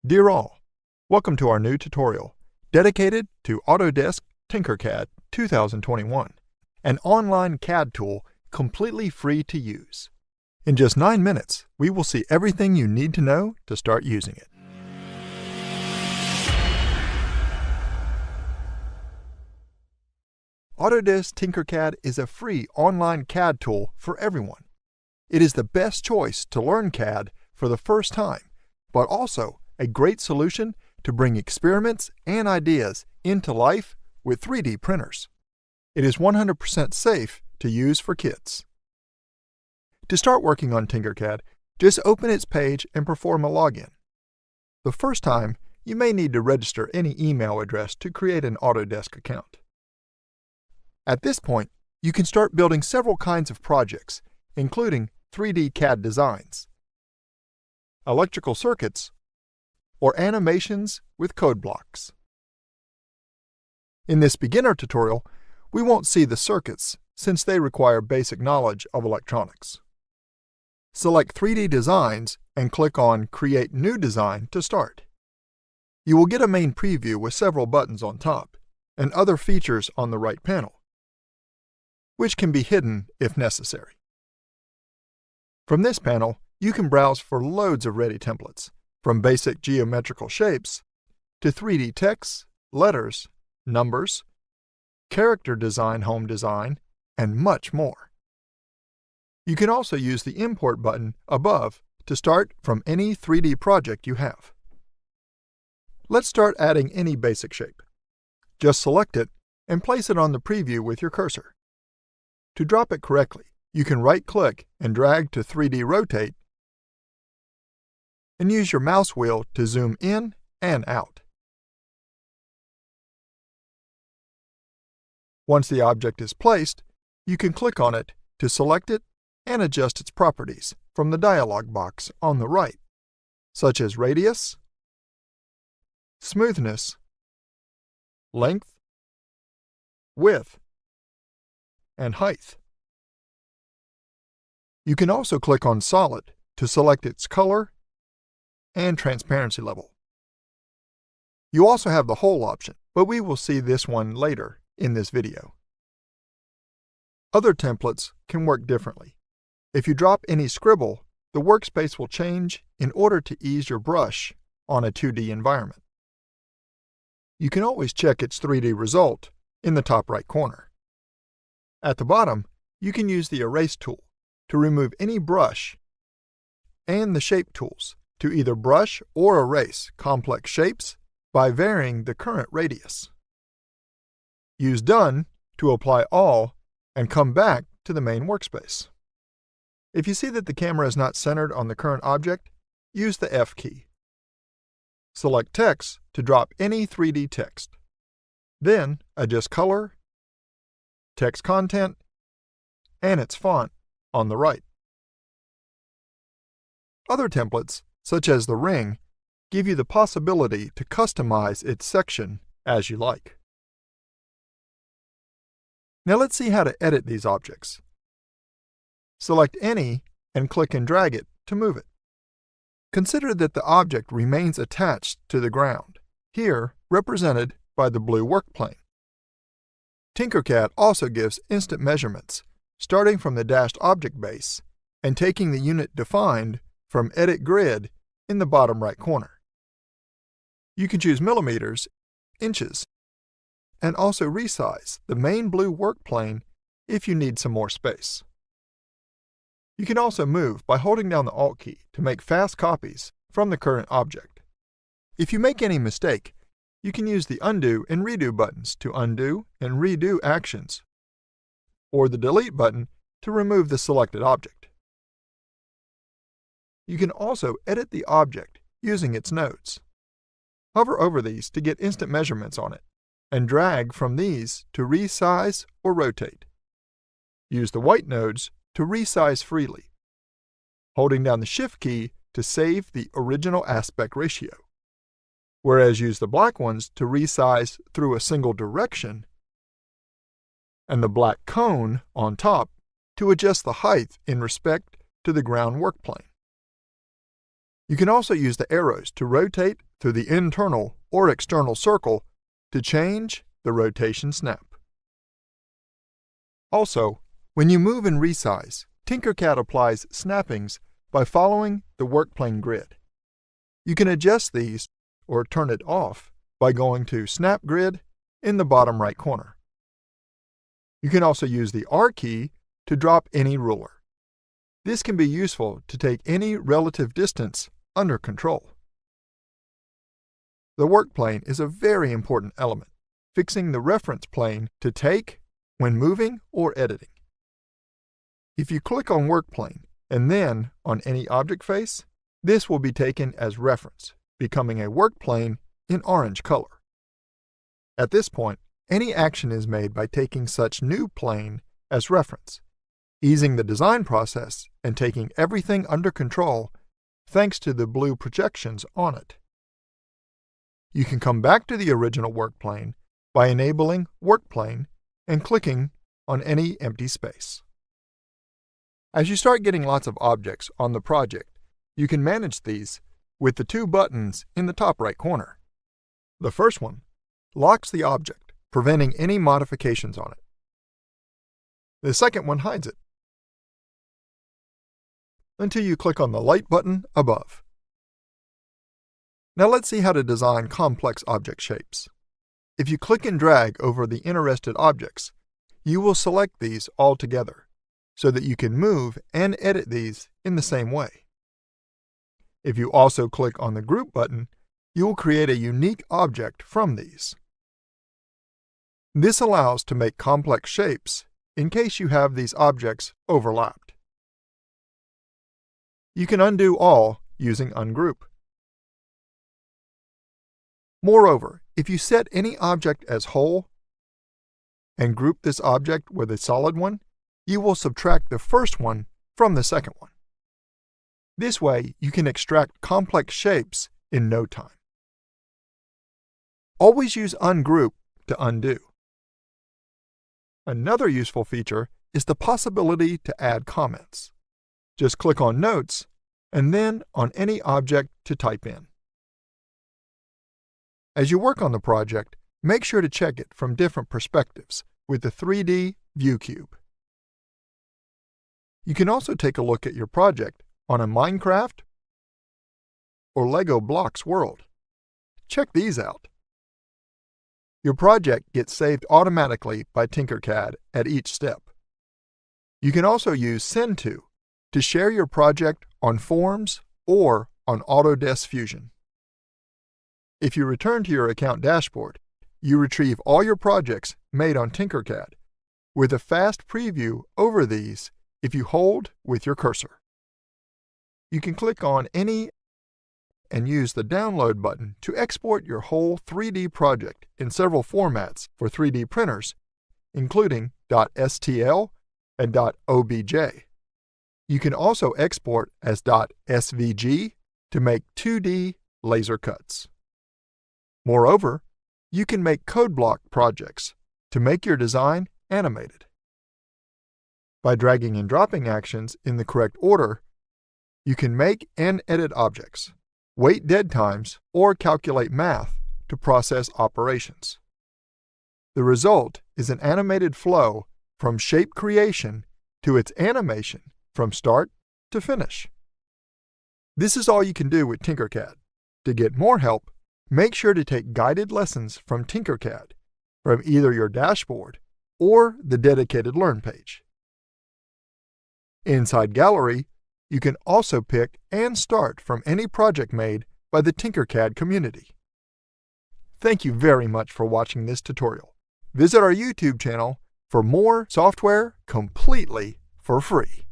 Dear all, welcome to our new tutorial dedicated to Autodesk TinkerCAD 2021, an online CAD tool completely free to use. In just 9 minutes, we will see everything you need to know to start using it. Autodesk TinkerCAD is a free online CAD tool for everyone. It is the best choice to learn CAD for the first time, but also a great solution to bring experiments and ideas into life with 3D printers. It is 100% safe to use for kids. To start working on TinkerCAD, just open its page and perform a login. The first time, you may need to register any email address to create an Autodesk account. At this point, you can start building several kinds of projects, including 3D CAD designs, electrical circuits, or animations with code blocks. In this beginner tutorial, we won't see the circuits since they require basic knowledge of electronics. Select 3D Designs and click on Create New Design to start. You will get a main preview with several buttons on top and other features on the right panel, which can be hidden if necessary. From this panel, you can browse for loads of ready templates, from basic geometrical shapes to 3D text, letters, numbers, character design, home design, and much more. You can also use the Import button above to start from any 3D project you have. Let's start adding any basic shape. Just select it and place it on the preview with your cursor. To drop it correctly, you can right-click and drag to 3D Rotate and use your mouse wheel to zoom in and out. Once the object is placed, you can click on it to select it and adjust its properties from the dialog box on the right, such as radius, smoothness, length, width, and height. You can also click on Solid to select its color and transparency level. You also have the Hole option, but we will see this one later in this video. Other templates can work differently. If you drop any scribble, the workspace will change in order to ease your brush on a 2D environment. You can always check its 3D result in the top right corner. At the bottom, you can use the Erase tool to remove any brush and the Shape tools to either brush or erase complex shapes by varying the current radius. Use Done to apply all and come back to the main workspace. If you see that the camera is not centered on the current object, use the F key. Select Text to drop any 3D text. Then adjust color, text content, and its font on the right. Other templates, such as the ring, give you the possibility to customize its section as you like. Now let's see how to edit these objects. Select any and click and drag it to move it. Consider that the object remains attached to the ground, here represented by the blue work plane. TinkerCAD also gives instant measurements, starting from the dashed object base and taking the unit defined from Edit Grid in the bottom right corner. You can choose millimeters, inches, and also resize the main blue work plane if you need some more space. You can also move by holding down the Alt key to make fast copies from the current object. If you make any mistake, you can use the Undo and Redo buttons to undo and redo actions, or the Delete button to remove the selected object. You can also edit the object using its nodes. Hover over these to get instant measurements on it, and drag from these to resize or rotate. Use the white nodes to resize freely, holding down the Shift key to save the original aspect ratio, whereas use the black ones to resize through a single direction, and the black cone on top to adjust the height in respect to the ground work plane. You can also use the arrows to rotate through the internal or external circle to change the rotation snap. Also, when you move and resize, TinkerCAD applies snappings by following the workplane grid. You can adjust these or turn it off by going to Snap Grid in the bottom right corner. You can also use the R key to drop any ruler. This can be useful to take any relative distance under control. The workplane is a very important element, fixing the reference plane to take when moving or editing. If you click on workplane and then on any object face, this will be taken as reference, becoming a workplane in orange color. At this point, any action is made by taking such new plane as reference, easing the design process and taking everything under control thanks to the blue projections on it. You can come back to the original workplane by enabling workplane and clicking on any empty space. As you start getting lots of objects on the project, you can manage these with the two buttons in the top right corner. The first one locks the object, preventing any modifications on it. The second one hides it, until you click on the light button above. Now let's see how to design complex object shapes. If you click and drag over the interested objects, you will select these all together, so that you can move and edit these in the same way. If you also click on the Group button, you will create a unique object from these. This allows to make complex shapes in case you have these objects overlapped. You can undo all using Ungroup. Moreover, if you set any object as whole and group this object with a solid one, you will subtract the first one from the second one. This way, you can extract complex shapes in no time. Always use Ungroup to undo. Another useful feature is the possibility to add comments. Just click on Notes and then on any object to type in. As you work on the project, make sure to check it from different perspectives with the 3D View Cube. You can also take a look at your project on a Minecraft or Lego Blocks world. Check these out. Your project gets saved automatically by TinkerCAD at each step. You can also use Send to share your project on Forms or on Autodesk Fusion. If you return to your account dashboard, you retrieve all your projects made on TinkerCAD with a fast preview over these if you hold with your cursor. You can click on any and use the Download button to export your whole 3D project in several formats for 3D printers, including .stl and .obj. You can also export as .svg to make 2D laser cuts. Moreover, you can make code block projects to make your design animated. By dragging and dropping actions in the correct order, you can make and edit objects, wait dead times, or calculate math to process operations. The result is an animated flow from shape creation to its animation from start to finish. This is all you can do with TinkerCAD. To get more help, make sure to take guided lessons from TinkerCAD from either your dashboard or the dedicated Learn page. Inside Gallery, you can also pick and start from any project made by the TinkerCAD community. Thank you very much for watching this tutorial. Visit our YouTube channel for more software completely for free.